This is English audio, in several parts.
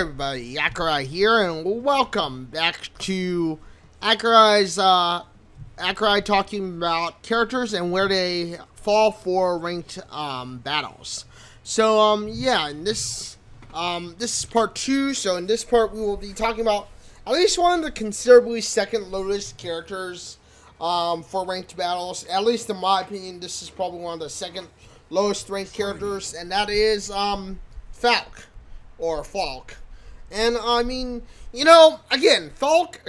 everybody, Accureye here, and welcome back to Accureye talking about characters and where they fall for ranked battles. So yeah, in this is part 2. So in this part, we will be talking about at least one of the considerably second lowest characters for ranked battles. At least in my opinion, this is probably one of the second lowest ranked characters, and that is Falk. Or Falk. And I mean, you know, Falk,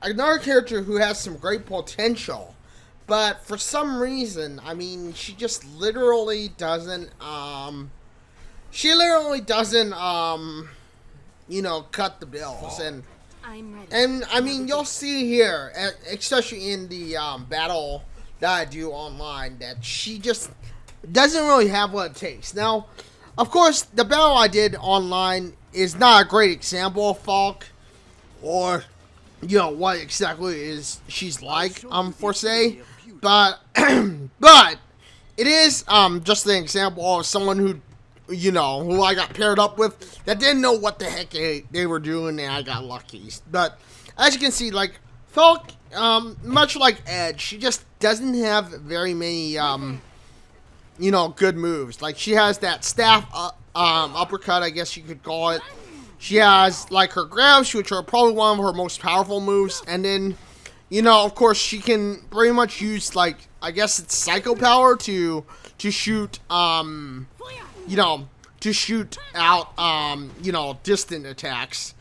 another character who has some great potential. But for some reason, I mean, she just literally doesn't, you know, cut the bills. And I mean, you'll see here, especially in the battle that I do online, that she just doesn't really have what it takes. Now, of course, the battle I did online is not a great example of Falk, or, you know, what exactly is she's like, for say, but, but, it is, just an example of someone who, you know, who I got paired up with, that didn't know what the heck they were doing, and I got lucky. But, as you can see, like, Falk, much like Edge, she just doesn't have very many, you know, good moves. Like, she has that staff uppercut, I guess you could call it. She has, like, her grabs, which are probably one of her most powerful moves. And then, you know, of course, she can pretty much use, like, I guess it's psycho power to shoot, you know, to shoot out, you know, distant attacks.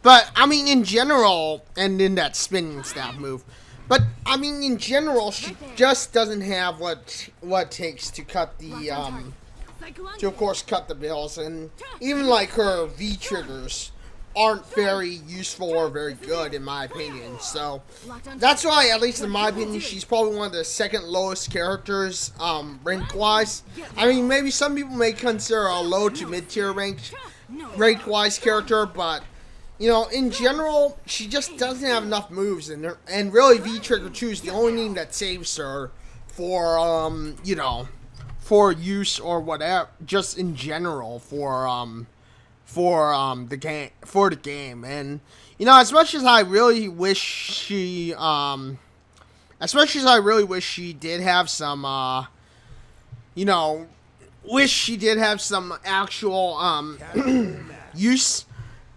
But, I mean, in general, and in that spinning staff move. But, I mean, in general, she just doesn't have what it takes to cut the, to, of course, cut the bills. And even, like, her V-triggers aren't very useful or very good, in my opinion. So, that's why, at least in my opinion, she's probably one of the second lowest characters, rank-wise. I mean, maybe some people may consider a low to mid-tier rank-wise character, but you know, in general, she just doesn't have enough moves, and really V-Trigger 2 is the only thing that saves her for, you know, for use or whatever, just in general for the game. And, you know, as much as I really wish she did have some, you know, actual, use.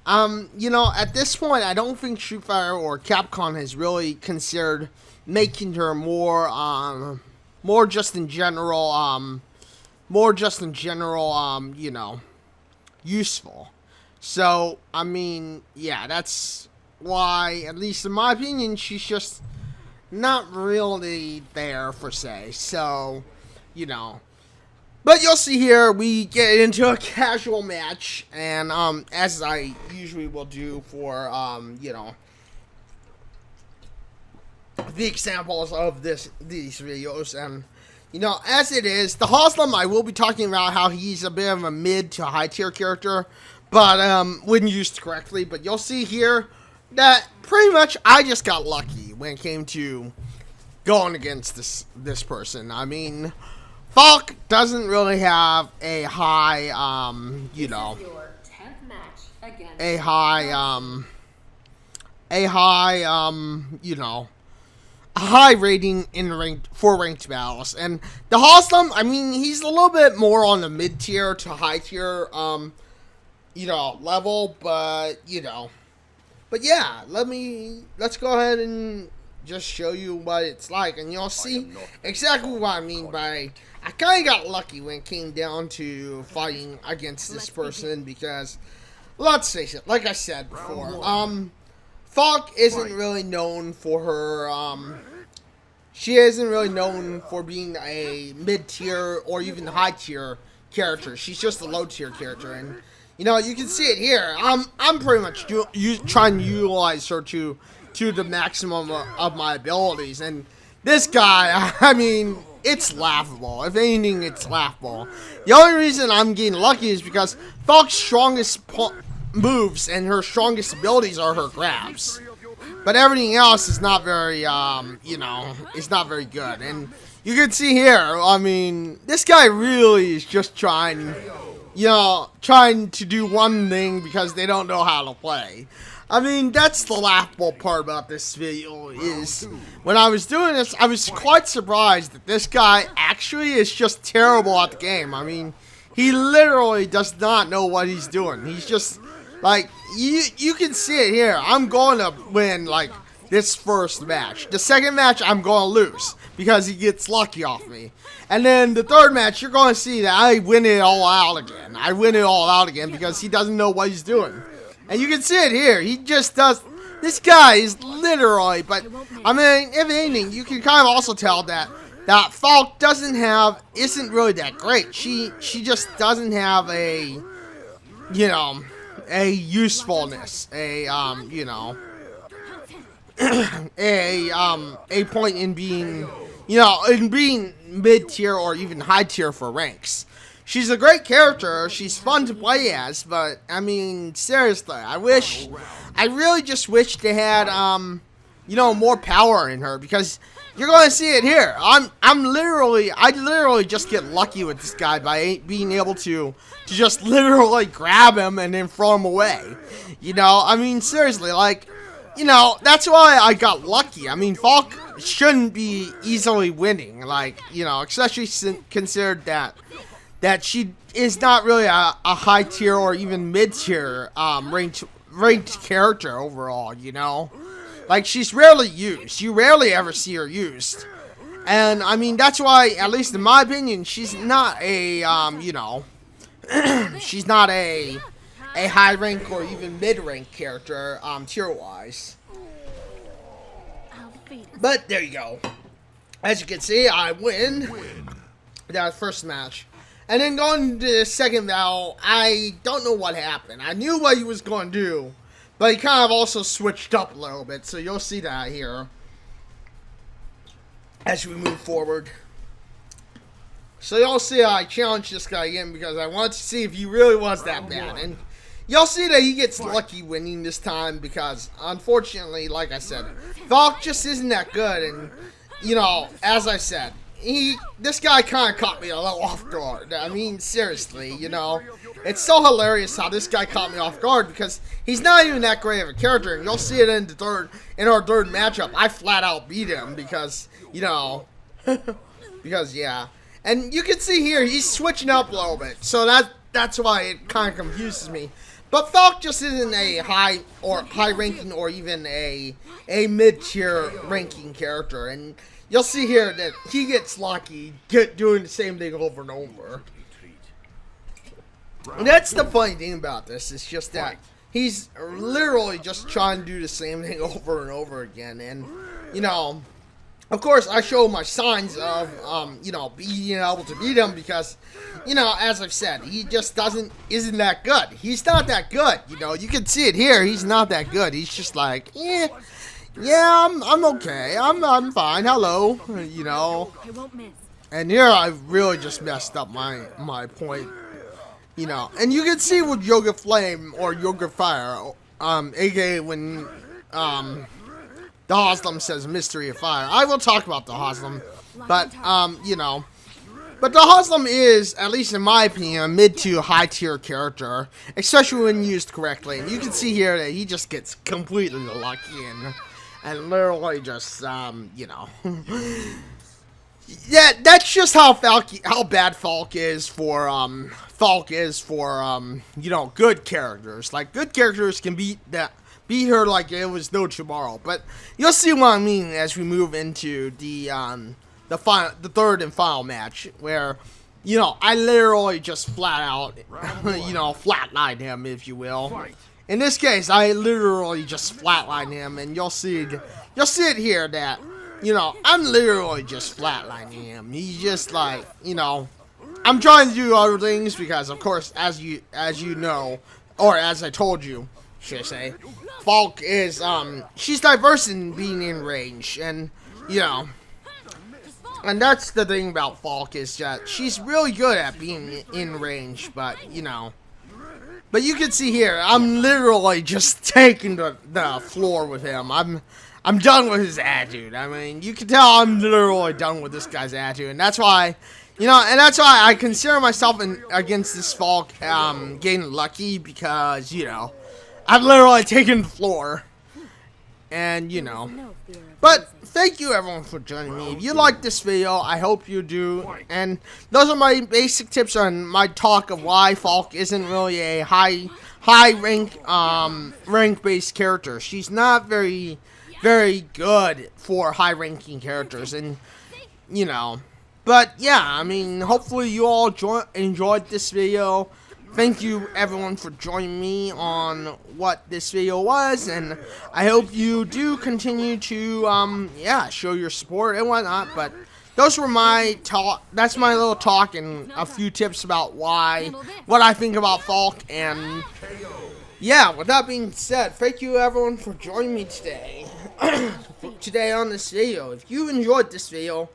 You know, at this point, I don't think Street Fighter or Capcom has really considered making her more just in general, you know, useful. So, I mean, yeah, that's why, at least in my opinion, she's just not really there, per se. So, you know. But you'll see here, we get into a casual match, and, as I usually will do for, you know, the examples of these videos, and, you know, as it is, the Haslem, I will be talking about how he's a bit of a mid to high tier character, but, when used correctly. But you'll see here that pretty much I just got lucky when it came to going against this person. I mean, Falk doesn't really have a high, you know, you know, a high rating in ranked battles. And the Haslem, I mean, he's a little bit more on the mid tier to high tier, you know, level, but, you know, but yeah, let's go ahead and just show you what it's like, and you'll see exactly what I mean by I kind of got lucky when it came down to fighting against this person, because let's face it, like I said before, Falk isn't really known for her, she isn't really known for being a mid-tier or even high-tier character. She's just a low-tier character, and you know, you can see it here. I'm pretty much trying to utilize her to the maximum of my abilities, and this guy, I mean, it's laughable. If anything, it's laughable. The only reason I'm getting lucky is because Falk's strongest moves and her strongest abilities are her grabs, but everything else is not very, you know, it's not very good. And you can see here, I mean, this guy really is just trying trying to do one thing because they don't know how to play. I mean, that's the laughable part about this video is when I was doing this, I was quite surprised that this guy actually is just terrible at the game. I mean, he literally does not know what he's doing. He's just, like, you can see it here. I'm going to win, like, this first match. The second match, I'm going to lose because he gets lucky off me. And then the third match, you're going to see that I win it all out again. I win it all out again because he doesn't know what he's doing. And you can see it here. He just does. This guy is literally, but I mean, if anything, you can kind of also tell that Falk isn't really that great. She just doesn't have a usefulness, a point in being, mid-tier or even high-tier for ranks. She's a great character, she's fun to play as, but, I mean, seriously, I really just wish they had, more power in her, because you're going to see it here. I literally just get lucky with this guy by being able to just literally grab him and then throw him away. I mean, seriously, like, that's why I got lucky. I mean, Falk shouldn't be easily winning, like, especially considered that she is not really a high tier or even mid tier ranked character overall. Like, she's rarely used. You rarely ever see her used, and I mean that's why, at least in my opinion, she's not a she's not a high rank or even mid rank character tier wise. But there you go. As you can see, I win that first match. And then going to the second battle, I don't know what happened. I knew what he was going to do, but he kind of also switched up a little bit, so you'll see that here as we move forward. So you'll see I challenged this guy again because I wanted to see if he really was that bad. And you'll see that he gets lucky winning this time because, unfortunately, like I said, Falk just isn't that good. And, as I said, this guy kind of caught me a little off guard. I mean, seriously, it's so hilarious how this guy caught me off guard because he's not even that great of a character, and you'll see it in our third matchup. I flat out beat him because, because yeah. And you can see here he's switching up a little bit, so that's why it kind of confuses me. But Falk just isn't a high ranking or even a mid-tier ranking character, and you'll see here that he gets lucky doing the same thing over and over. And that's the funny thing about this. It's just that he's literally just trying to do the same thing over and over again. And, of course, I show my signs of, being able to beat him because, as I've said, he just isn't that good. He's not that good, You can see it here. He's not that good. He's just like, yeah, I'm okay. I'm fine. Hello, I won't miss. And here I really just messed up my point, And you can see with Yoga Flame or Yoga Fire, aka when the Hoslam says Mystery of Fire. I will talk about the Hoslam, but but the Hoslam is, at least in my opinion, a mid to high tier character, especially when used correctly. And you can see here that he just gets completely lucky and literally just yeah, that's just how bad Falk is for good characters. Like, good characters can beat her like it was no tomorrow. But you'll see what I mean as we move into the third and final match, where I literally just flat out flatline him, if you will. In this case, I literally just flatline him, and you'll see it here that I'm literally just flatlining him. He's just like, I'm trying to do other things because, of course, as you know, or as I told you, should I say, Falk is she's diverse in being in range, and and that's the thing about Falk, is that she's really good at being in range, but but you can see here I'm literally just taking the floor with him. I'm done with his attitude. I mean, you can tell I'm literally done with this guy's attitude, and that's why You know, and that's why I consider myself against this Falk getting lucky because, you know, I've literally taken the floor. And, you know. But thank you everyone for joining me. If you like this video, I hope you do. And those are my basic tips on my talk of why Falk isn't really a high rank based character. She's not very good for high ranking characters, and you know. But yeah, I mean, hopefully you all enjoyed this video. Thank you everyone for joining me on what this video was, and I hope you do continue to yeah, show your support and whatnot. But those were my talk. That's my little talk and a few tips about what I think about Falk. And yeah, with that being said, thank you everyone for joining me today on this video. If you enjoyed this video,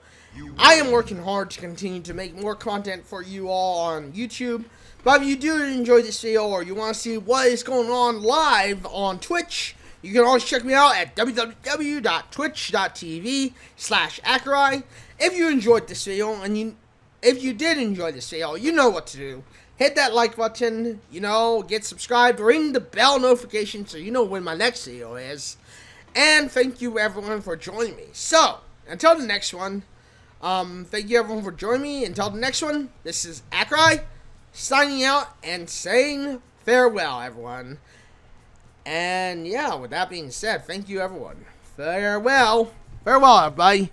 I am working hard to continue to make more content for you all on YouTube. But if you do enjoy this video or you want to see what is going on live on Twitch, you can always check me out at www.twitch.tv/Accureye. If you enjoyed this video, and if you did enjoy this video, you know what to do. Hit that like button, you know, get subscribed, ring the bell notification so you know when my next video is. And thank you everyone for joining me. So, until the next one, thank you everyone for joining me. Until the next one, this is Accureye signing out and saying farewell, everyone. And yeah, with that being said, thank you everyone. Farewell. Farewell, everybody.